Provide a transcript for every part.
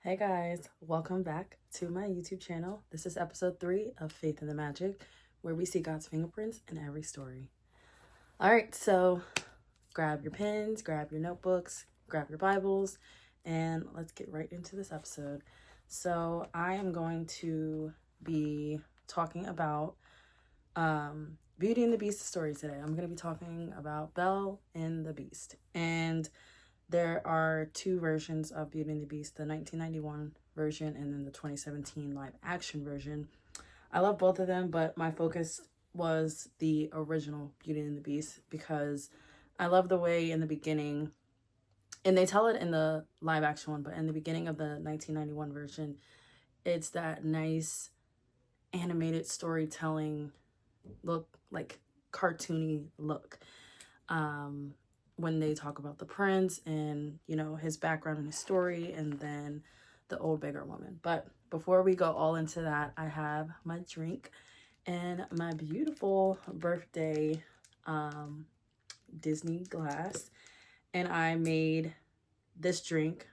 Hey guys, welcome back to my YouTube channel. This is episode 3 of Faith in the Magic, where we see God's fingerprints in every story. All right, so grab your pens, grab your notebooks, grab your Bibles, and let's get right into this episode. So I am going to be talking about Beauty and the Beast story today. I'm going to be talking about Belle and the Beast. And there are two versions of Beauty and the Beast, the 1991 version and then the 2017 live action version. I love both of them, but my focus was the original Beauty and the Beast because I love the way in the beginning, and they tell it in the live action one, but in the beginning of the 1991 version, it's that nice animated storytelling look, like cartoony look. When they talk about the prince and, his background and his story, and then the old beggar woman. But before we go all into that, I have my drink and my beautiful birthday Disney glass. And I made this drink.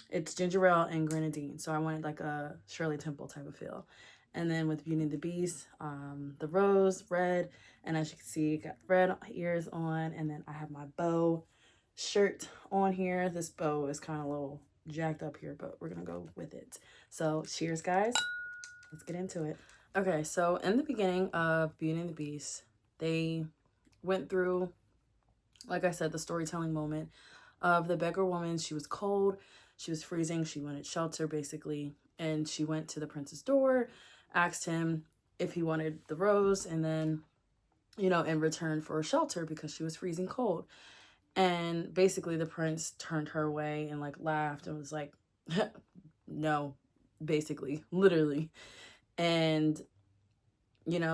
It's ginger ale and grenadine. So I wanted like a Shirley Temple type of feel. And then with Beauty and the Beast, the rose, red, and as you can see, got red ears on, and then I have my bow shirt on here. This bow is kind of a little jacked up here, but we're gonna go with it. So cheers, guys. Let's get into it. Okay, so in the beginning of Beauty and the Beast, they went through, like I said, the storytelling moment of the beggar woman. She was cold, she was freezing, she wanted shelter basically, and she went to the prince's door, asked him if he wanted the rose, and then, in return for shelter because she was freezing cold. And basically the prince turned her away and like laughed and was like, no, basically, literally. And,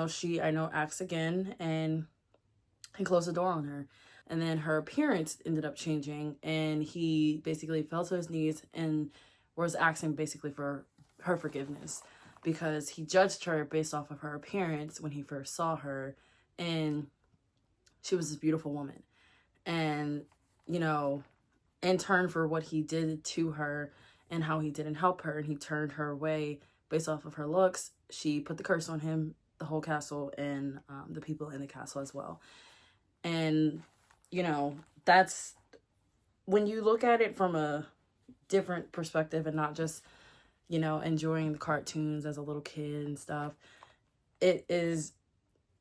she, asked again, and he closed the door on her. And then her appearance ended up changing, and he basically fell to his knees and was asking basically for her forgiveness because he judged her based off of her appearance when he first saw her, and she was this beautiful woman. And, in turn for what he did to her and how he didn't help her and he turned her away based off of her looks, she put the curse on him, the whole castle, and the people in the castle as well. And, that's when you look at it from a different perspective and not just, enjoying the cartoons as a little kid and stuff. It is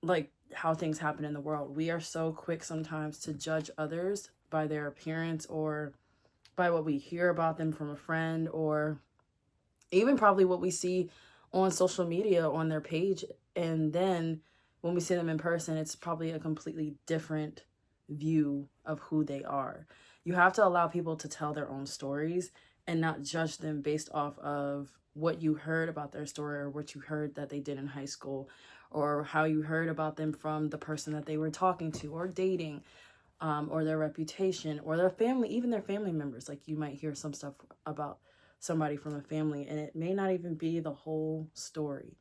like how things happen in the world. We are so quick sometimes to judge others by their appearance or by what we hear about them from a friend, or even probably what we see on social media on their page. And then when we see them in person, it's probably a completely different view of who they are. You have to allow people to tell their own stories and not judge them based off of what you heard about their story or what you heard that they did in high school, or how you heard about them from the person that they were talking to or dating, or their reputation or their family, even their family members. Like you might hear some stuff about somebody from a family and it may not even be the whole story.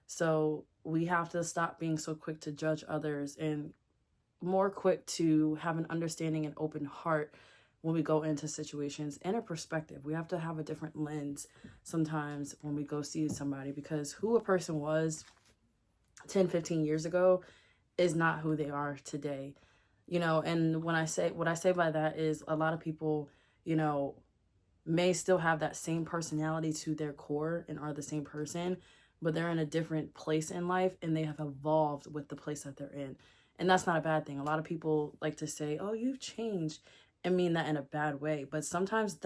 So we have to stop being so quick to judge others and more quick to have an understanding and open heart when we go into situations and a perspective. We have to have a different lens sometimes when we go see somebody, because who a person was 10, 15 years ago is not who they are today. And what I say by that is a lot of people, may still have that same personality to their core and are the same person, but they're in a different place in life and they have evolved with the place that they're in. And that's not a bad thing. A lot of people like to say, oh, you've changed, and mean that in a bad way. But sometimes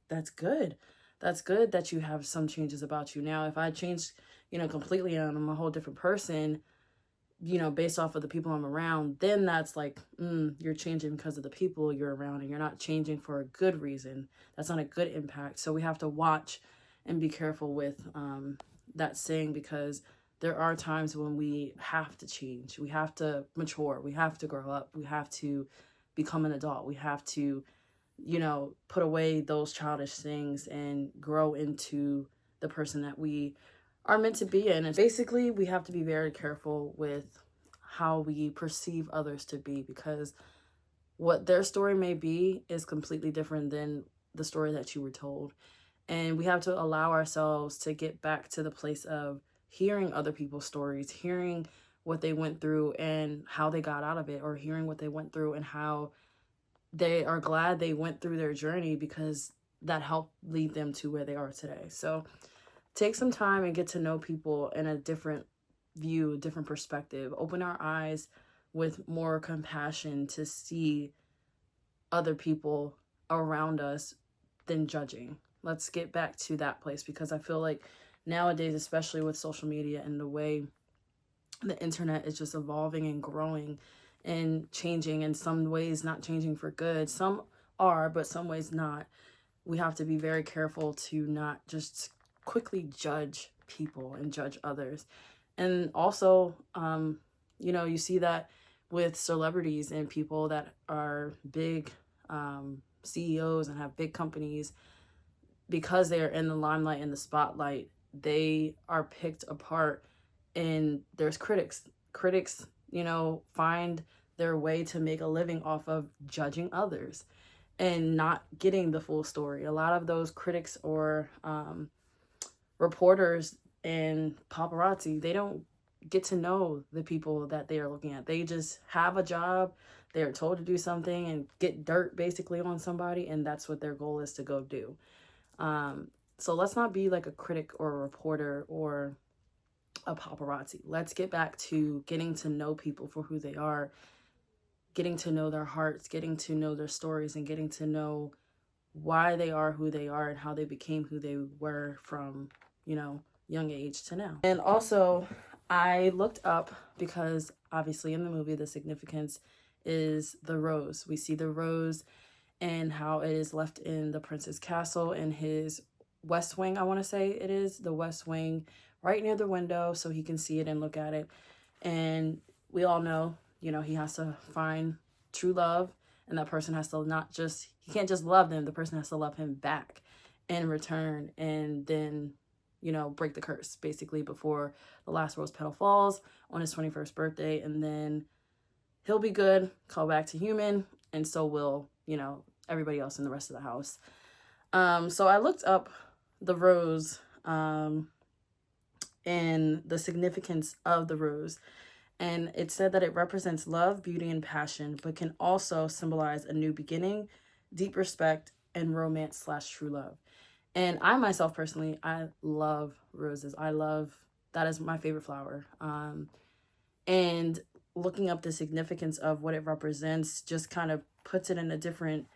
that's good. That's good that you have some changes about you. Now, if I changed, completely and I'm a whole different person, based off of the people I'm around, then that's like, you're changing because of the people you're around and you're not changing for a good reason. That's not a good impact. So we have to watch and be careful with that saying, because there are times when we have to change. We have to mature. We have to grow up. We have to become an adult. We have to, put away those childish things and grow into the person that we are meant to be in. And basically, we have to be very careful with how we perceive others to be, because what their story may be is completely different than the story that you were told. And we have to allow ourselves to get back to the place of hearing other people's stories, hearing what they went through and how they got out of it, or hearing what they went through and how they are glad they went through their journey, because that helped lead them to where they are today. So take some time and get to know people in a different view, different perspective. Open our eyes with more compassion to see other people around us than judging. Let's get back to that place, because I feel like nowadays, especially with social media and the way the internet is just evolving and growing and changing, in some ways not changing for good. Some are, but some ways not. We have to be very careful to not just quickly judge people and judge others. And also, you see that with celebrities and people that are big CEOs and have big companies, because they're in the limelight and the spotlight, they are picked apart, and there's critics, find their way to make a living off of judging others and not getting the full story. A lot of those critics or reporters and paparazzi, they don't get to know the people that they are looking at. They just have a job, they are told to do something and get dirt basically on somebody, and that's what their goal is to go do. So let's not be like a critic or a reporter or a paparazzi. Let's get back to getting to know people for who they are, getting to know their hearts, getting to know their stories, and getting to know why they are who they are and how they became who they were from, young age to now. And also, I looked up, because obviously in the movie, the significance is the rose. We see the rose and how it is left in the prince's castle in his west wing. I want to say it is the west wing, right near the window, so he can see it and look at it. And we all know, he has to find true love, and that person has to he can't just love them, the person has to love him back in return, and then, break the curse basically before the last rose petal falls on his 21st birthday, and then he'll be good, call back to human, and so will, everybody else in the rest of the house. So I looked up the rose and the significance of the rose. And it said that it represents love, beauty, and passion, but can also symbolize a new beginning, deep respect, and romance/true love. And I myself personally, I love roses. That is my favorite flower. And looking up the significance of what it represents just kind of puts it in a different,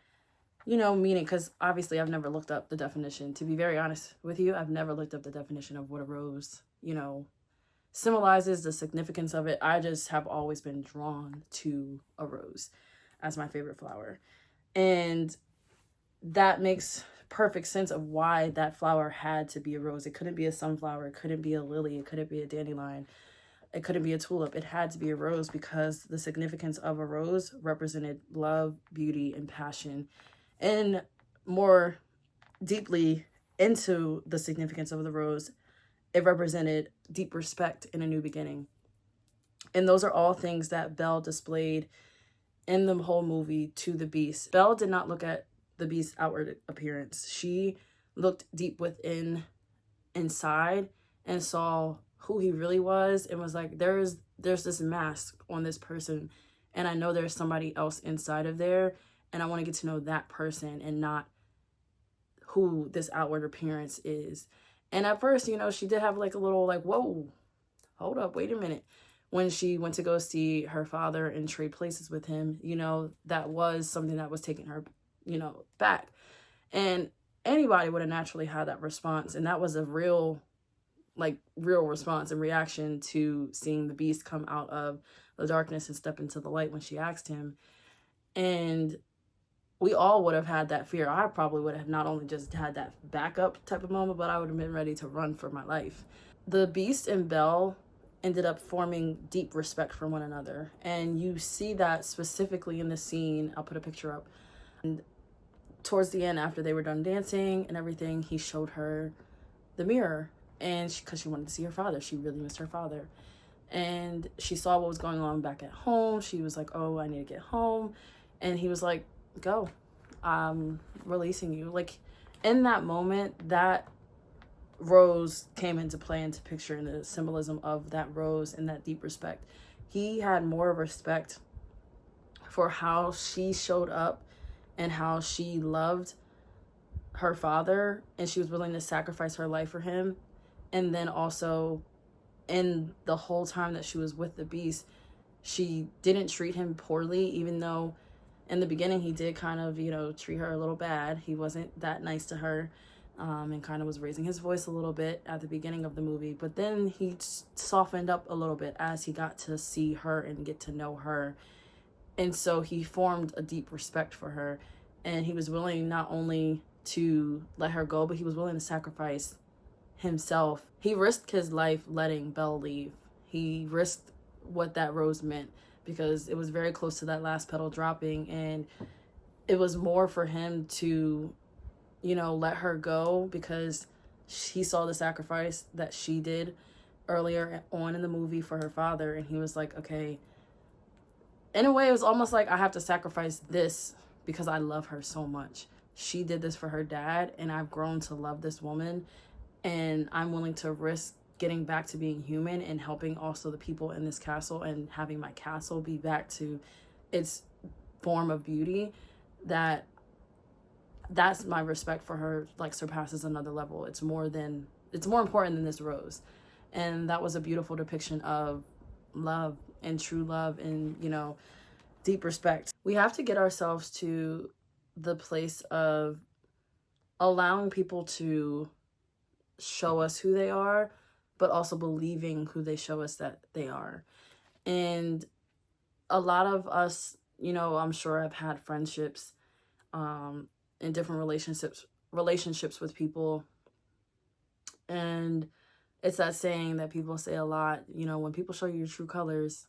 meaning, because obviously I've never looked up the definition. To be very honest with you, I've never looked up the definition of what a rose, symbolizes, the significance of it. I just have always been drawn to a rose as my favorite flower. And that makes perfect sense of why that flower had to be a rose. It couldn't be a sunflower. It couldn't be a lily. It couldn't be a dandelion. It couldn't be a tulip. It had to be a rose, because the significance of a rose represented love, beauty, and passion. And more deeply into the significance of the rose, it represented deep respect and a new beginning. And those are all things that Belle displayed in the whole movie to the beast. Belle did not look at the beast's outward appearance. She looked deep inside and saw who he really was, and was like, there's this mask on this person, and I know there's somebody else inside of there, and I want to get to know that person and not who this outward appearance is. And at first, she did have like a little like, whoa, hold up, wait a minute. When she went to go see her father and trade places with him, that was something that was taking her, back. And anybody would have naturally had that response. And that was a real response and reaction to seeing the beast come out of the darkness and step into the light when she asked him. And we all would have had that fear. I probably would have not only just had that backup type of moment, but I would have been ready to run for my life. The beast and Belle ended up forming deep respect for one another. And you see that specifically in the scene. I'll put a picture up. And towards the end, after they were done dancing and everything, he showed her the mirror. And because she wanted to see her father. She really missed her father. And she saw what was going on back at home. She was like, oh, I need to get home. And he was like, go, I'm releasing you. Like, in that moment, that rose came into play, into picture, and the symbolism of that rose and that deep respect. He had more respect for how she showed up and how she loved her father, and she was willing to sacrifice her life for him. And then also, in the whole time that she was with the beast, she didn't treat him poorly, even though in the beginning he did kind of, treat her a little bad. He wasn't that nice to her, and kind of was raising his voice a little bit at the beginning of the movie. But then he softened up a little bit as he got to see her and get to know her. And so he formed a deep respect for her. And he was willing not only to let her go, but he was willing to sacrifice himself. He risked his life letting Belle leave. He risked what that rose meant, because it was very close to that last petal dropping, and it was more for him to, let her go, because he saw the sacrifice that she did earlier on in the movie for her father, and he was like, okay, in a way it was almost like, I have to sacrifice this because I love her so much. She did this for her dad, and I've grown to love this woman, and I'm willing to risk getting back to being human and helping also the people in this castle, and having my castle be back to its form of beauty. That's my respect for her, like, surpasses another level. It's more important than this rose. And that was a beautiful depiction of love and true love and, deep respect. We have to get ourselves to the place of allowing people to show us who they are, but also believing who they show us that they are. And a lot of us, I'm sure have had friendships, in different relationships with people. And it's that saying that people say a lot, when people show you your true colors,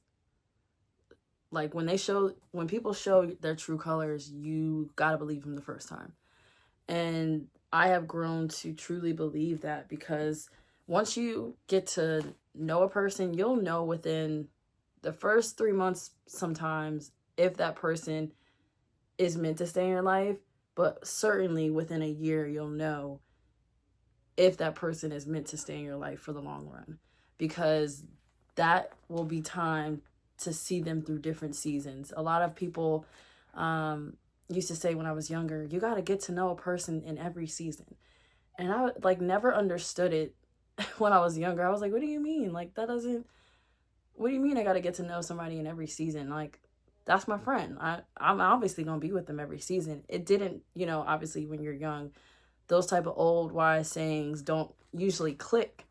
like when people show their true colors, you gotta believe them the first time. And I have grown to truly believe that, because once you get to know a person, you'll know within the first 3 months sometimes if that person is meant to stay in your life, but certainly within a year you'll know if that person is meant to stay in your life for the long run, because that will be time to see them through different seasons. A lot of people used to say when I was younger, you got to get to know a person in every season. And I never understood it when I was younger. I was like, what do you mean? What do you mean I got to get to know somebody in every season? That's my friend. I'm obviously going to be with them every season. It didn't, obviously when you're young, those type of old wise sayings don't usually click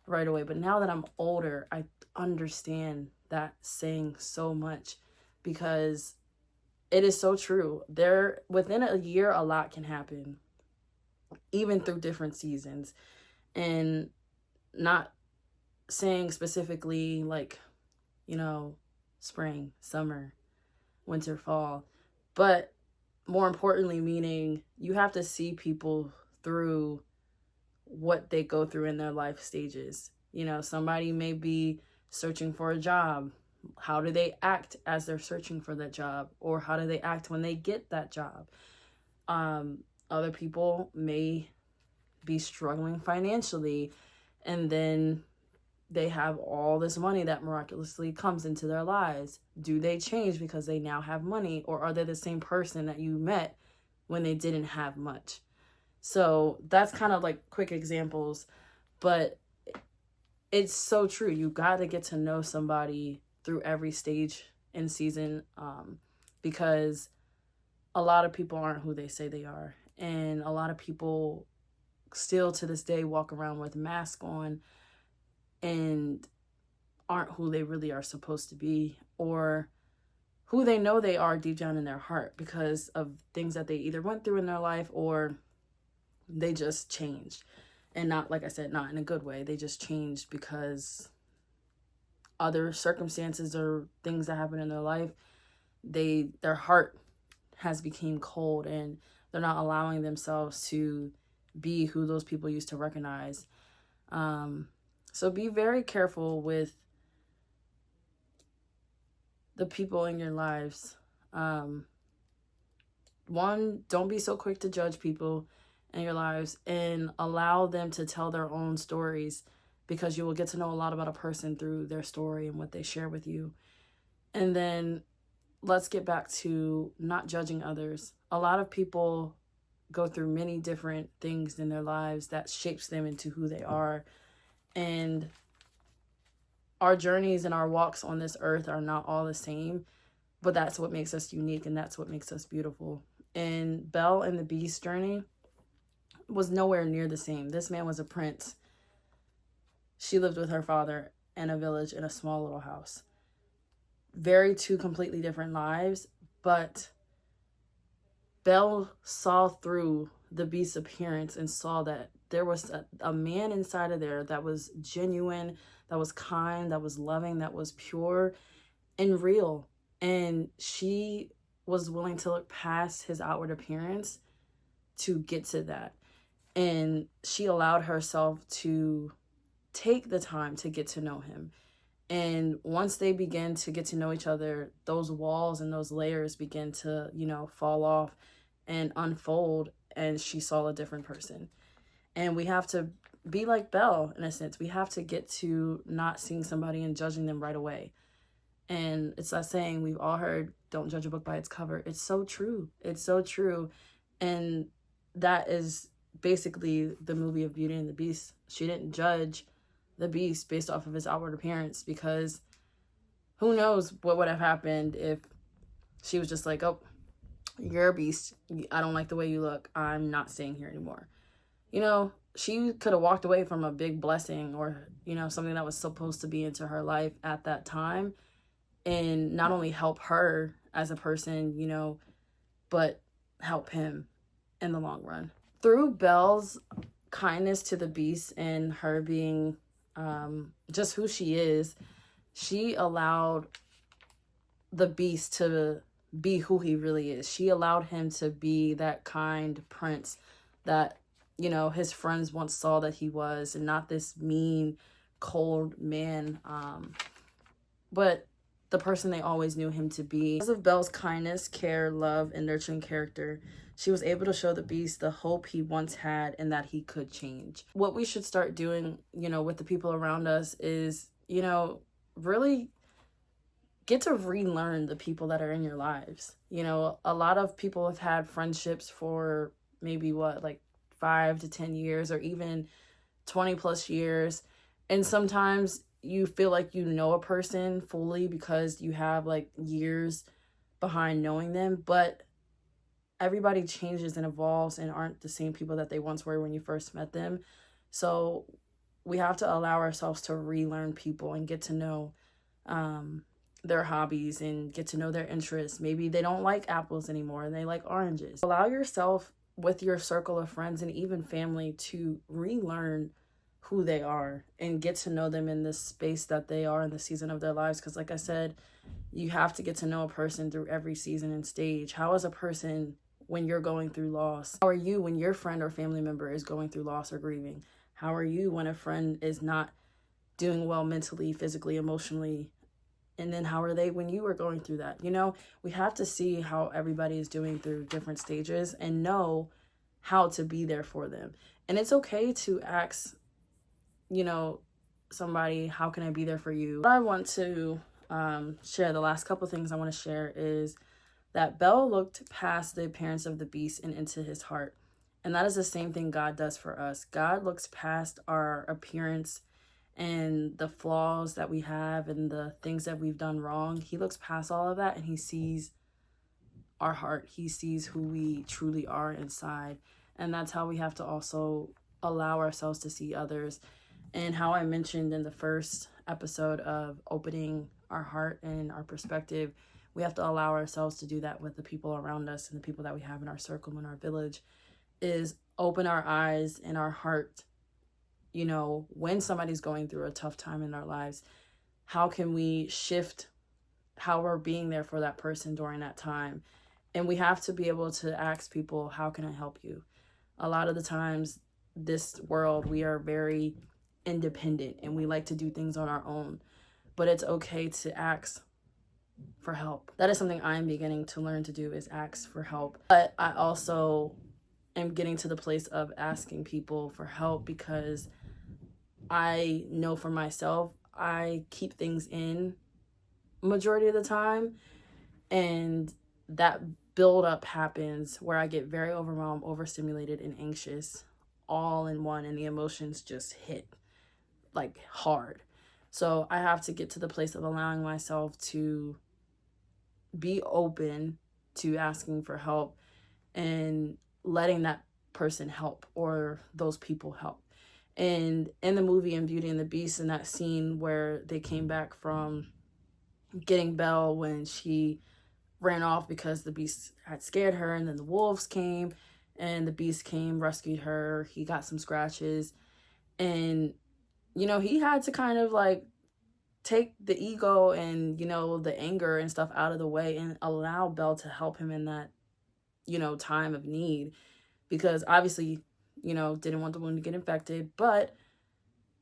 right away. But now that I'm older, I understand that saying so much, because it is so true. Within a year, a lot can happen, even through different seasons. And not saying specifically spring, summer, winter, fall, but more importantly, meaning you have to see people through what they go through in their life stages. Somebody may be searching for a job. How do they act as they're searching for that job? Or how do they act when they get that job? Other people may be struggling financially, and then they have all this money that miraculously comes into their lives. Do they change because they now have money, or are they the same person that you met when they didn't have much? So that's kind of quick examples, but it's so true. You got to get to know somebody through every stage and season, because a lot of people aren't who they say they are. And a lot of people still to this day walk around with masks on and aren't who they really are supposed to be, or who they know they are deep down in their heart, because of things that they either went through in their life or they just changed. And not, like I said, not in a good way. They just changed because other circumstances or things that happen in their life, their heart has become cold, and they're not allowing themselves to be who those people used to recognize. So be very careful with the people in your lives. One, don't be so quick to judge people. in your lives and allow them to tell their own stories, because you will get to know a lot about a person through their story and what they share with you. And then let's get back to not judging others. A lot of people go through many different things in their lives that shapes them into who they are. And our journeys and our walks on this earth are not all the same, but that's what makes us unique and that's what makes us beautiful. And Belle and the Beast journey was nowhere near the same. This man was a prince. She lived with her father in a village in a small little house. Very two completely different lives, but Belle saw through the Beast's appearance and saw that there was a man inside of there that was genuine, that was kind, that was loving, that was pure and real. And she was willing to look past his outward appearance to get to that. And she allowed herself to take the time to get to know him. And once they begin to get to know each other, those walls and those layers begin to, fall off and unfold. And she saw a different person. And we have to be like Belle, in a sense. We have to get to not seeing somebody and judging them right away. And it's that saying we've all heard, don't judge a book by its cover. It's so true. It's so true. And that is basically the movie of Beauty and the Beast. She didn't judge the Beast based off of his outward appearance, because who knows what would have happened if she was just like, oh, you're a beast. I don't like the way you look. I'm not staying here anymore. She could have walked away from a big blessing or, something that was supposed to be into her life at that time, and not only help her as a person, but help him in the long run. Through Belle's kindness to the Beast and her being just who she is, she allowed the Beast to be who he really is. She allowed him to be that kind prince that, his friends once saw that he was, and not this mean, cold man, but the person they always knew him to be. Because of Belle's kindness, care, love, and nurturing character, she was able to show the Beast the hope he once had and that he could change. What we should start doing, with the people around us is, really get to relearn the people that are in your lives. A lot of people have had friendships for maybe 5 to 10 years or even 20 plus years. And sometimes you feel like you know a person fully because you have years behind knowing them, but everybody changes and evolves and aren't the same people that they once were when you first met them. So we have to allow ourselves to relearn people and get to know their hobbies and get to know their interests. Maybe they don't like apples anymore and they like oranges. Allow yourself with your circle of friends and even family to relearn who they are and get to know them in this space that they are in the season of their lives. Because like I said, you have to get to know a person through every season and stage. How is a person when you're going through loss? How are you when your friend or family member is going through loss or grieving? How are you when a friend is not doing well mentally, physically, emotionally? And then how are they when you are going through that? We have to see how everybody is doing through different stages and know how to be there for them. And it's okay to ask, somebody, how can I be there for you? What I want to share, the last couple things I want to share is that Belle looked past the appearance of the Beast and into his heart. And that is the same thing God does for us. God looks past our appearance and the flaws that we have and the things that we've done wrong. He looks past all of that and he sees our heart. He sees who we truly are inside. And that's how we have to also allow ourselves to see others. And how I mentioned in the first episode of opening our heart and our perspective, we have to allow ourselves to do that with the people around us and the people that we have in our circle, in our village, is open our eyes and our heart. When somebody's going through a tough time in their lives, how can we shift how we're being there for that person during that time? And we have to be able to ask people, how can I help you? A lot of the times, this world, we are very independent and we like to do things on our own, but it's okay to ask for help. That is something I'm beginning to learn to do, is ask for help. But I also am getting to the place of asking people for help, because I know for myself, I keep things in majority of the time, and that build up happens where I get very overwhelmed, overstimulated, and anxious all in one, and the emotions just hit like hard. So I have to get to the place of allowing myself to be open to asking for help and letting that person help, or those people help. And in the movie in Beauty and the Beast, in that scene where they came back from getting Belle when she ran off because the beast had scared her, and then the wolves came and the beast came, rescued her, he got some scratches, and he had to kind of like take the ego and the anger and stuff out of the way and allow Belle to help him in that time of need, because obviously didn't want the wound to get infected, but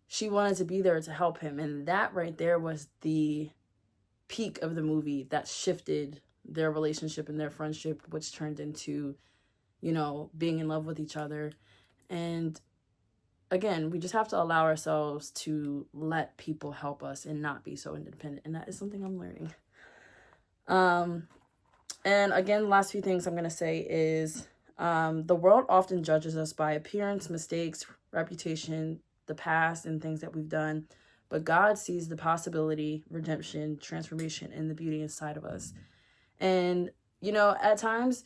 she wanted to be there to help him. And that right there was the peak of the movie that shifted their relationship and their friendship, which turned into being in love with each other. And again, we just have to allow ourselves to let people help us and not be so independent, and that is something I'm learning. And again, the last few things I'm going to say is the world often judges us by appearance, mistakes, reputation, the past, and things that we've done. But God sees the possibility, redemption, transformation, and the beauty inside of us. And, at times,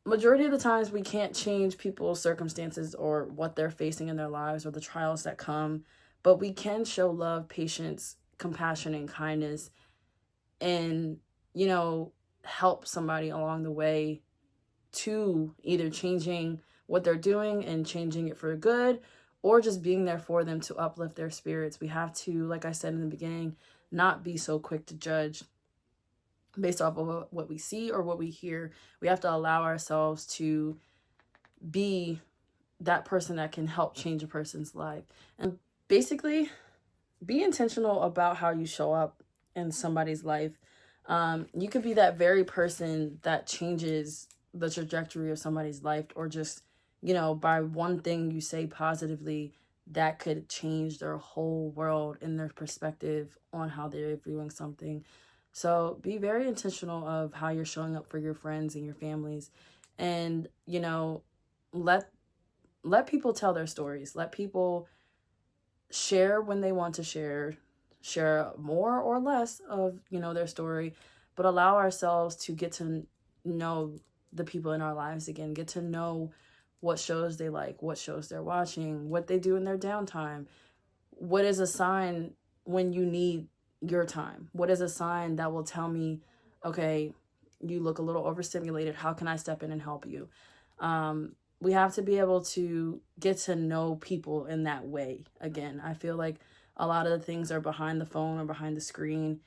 majority of the times, we can't change people's circumstances or what they're facing in their lives or the trials that come. But we can show love, patience, compassion, and kindness, and, help somebody along the way to either changing what they're doing and changing it for good, or just being there for them to uplift their spirits. We have to, like I said in the beginning, not be so quick to judge based off of what we see or what we hear. We have to allow ourselves to be that person that can help change a person's life. And basically, be intentional about how you show up in somebody's life. You could be that very person that changes the trajectory of somebody's life, or just, by one thing you say positively, that could change their whole world and their perspective on how they're viewing something. So be very intentional of how you're showing up for your friends and your families, and, let people tell their stories. Let people share when they want to share more or less of their story, but allow ourselves to get to know the people in our lives again, get to know what shows they like, what shows they're watching, what they do in their downtime, what is a sign when you need your time, what is a sign that will tell me, okay, you look a little overstimulated, how can I step in and help you? We have to be able to get to know people in that way. Again, I feel like a lot of the things are behind the phone or behind the screen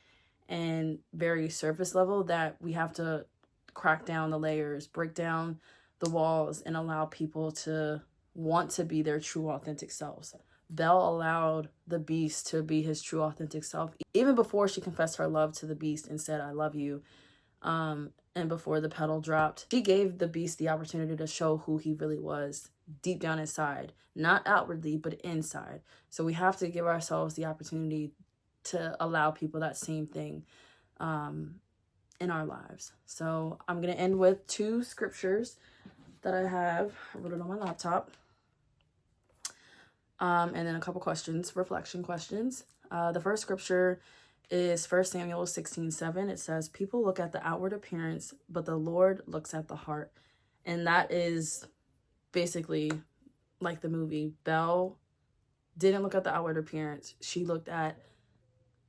and very surface level, that we have to crack down the layers, break down the walls, and allow people to want to be their true authentic selves. Belle allowed the beast to be his true authentic self, even before she confessed her love to the beast and said, I love you. And before the pedal dropped, she gave the beast the opportunity to show who he really was deep down inside, not outwardly, but inside. So we have to give ourselves the opportunity to allow people that same thing in our lives. So I'm going to end with 2 scriptures that I have. I wrote it on my laptop. And then a couple questions, reflection questions. The first scripture is 1 Samuel 16:7. It says, people look at the outward appearance, but the Lord looks at the heart. And that is basically like the movie. Belle didn't look at the outward appearance. She looked at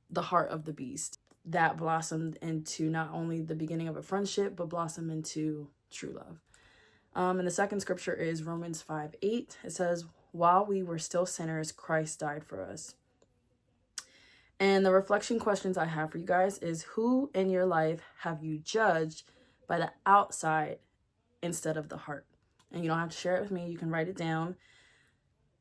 the heart of the beast. That blossomed into not only the beginning of a friendship, but blossomed into true love. And the second scripture is Romans 5:8. It says, while we were still sinners, Christ died for us. And the reflection questions I have for you guys is, who in your life have you judged by the outside instead of the heart? And you don't have to share it with me. You can write it down.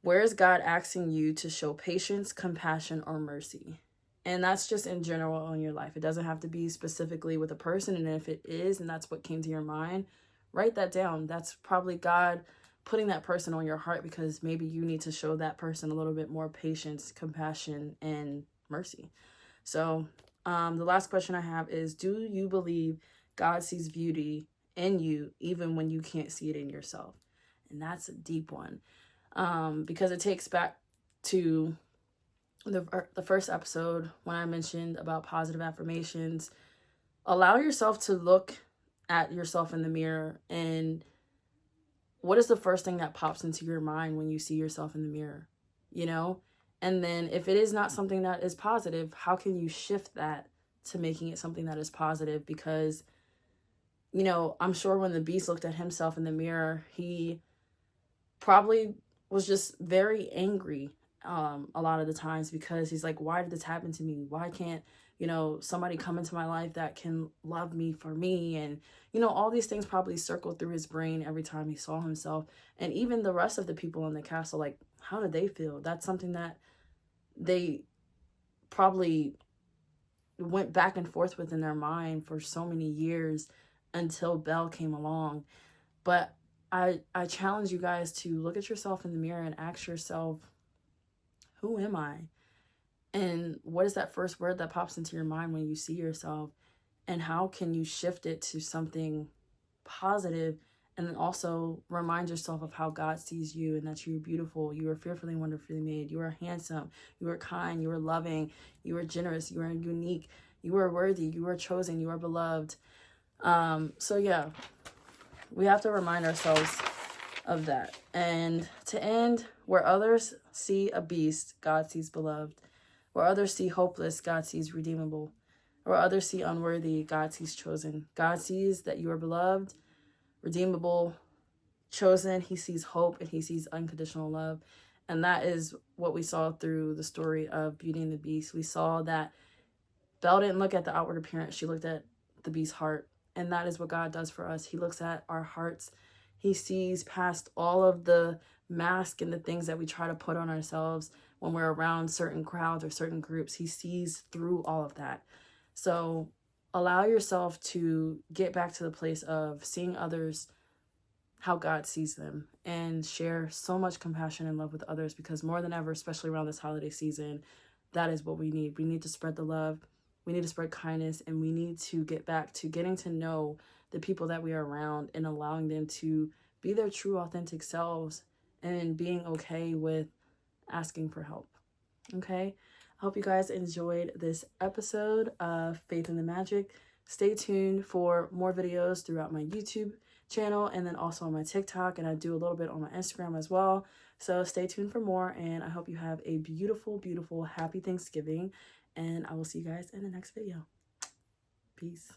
Where is God asking you to show patience, compassion, or mercy? And that's just in general in your life. It doesn't have to be specifically with a person. And if it is, and that's what came to your mind, write that down. That's probably God putting that person on your heart, because maybe you need to show that person a little bit more patience, compassion, and mercy. So the last question I have is, do you believe God sees beauty in you even when you can't see it in yourself? And that's a deep one, because it takes back to the first episode when I mentioned about positive affirmations. Allow yourself to look at yourself in the mirror, and what is the first thing that pops into your mind when you see yourself in the mirror, you know? And then if it is not something that is positive, how can you shift that to making it something that is positive? Because, you know, I'm sure when the beast looked at himself in the mirror, he probably was just very angry a lot of the times, because he's like, why did this happen to me? Why can't, you know, somebody come into my life that can love me for me? And, you know, all these things probably circled through his brain every time he saw himself. And even the rest of the people in the castle, like, how did they feel? That's something that they probably went back and forth with in their mind for so many years until Belle came along. But I challenge you guys to look at yourself in the mirror and ask yourself, who am I? And what is that first word that pops into your mind when you see yourself? And how can you shift it to something positive? And then also remind yourself of how God sees you, and that you are beautiful. You are fearfully and wonderfully made. You are handsome. You are kind. You are loving. You are generous. You are unique. You are worthy. You are chosen. You are beloved. So yeah, we have to remind ourselves of that. And to end, where others see a beast, God sees beloved. Where others see hopeless, God sees redeemable. Where others see unworthy, God sees chosen. God sees that you are beloved, redeemable, chosen. He sees hope, and he sees unconditional love. And that is what we saw through the story of Beauty and the Beast. We saw that Belle didn't look at the outward appearance. She looked at the beast's heart. And that is what God does for us. He looks at our hearts. He sees past all of the mask and the things that we try to put on ourselves when we're around certain crowds or certain groups. He sees through all of that. So allow yourself to get back to the place of seeing others how God sees them, and share so much compassion and love with others, because more than ever, especially around this holiday season, that is what we need. We need to spread the love. We need to spread kindness, and we need to get back to getting to know the people that we are around and allowing them to be their true, authentic selves, and being okay with asking for help. Okay? I hope you guys enjoyed this episode of Faith in the Magic. Stay tuned for more videos throughout my YouTube channel, and then also on my TikTok, and I do a little bit on my Instagram as well. So stay tuned for more, and I hope you have a beautiful, beautiful, happy Thanksgiving, and I will see you guys in the next video. Peace.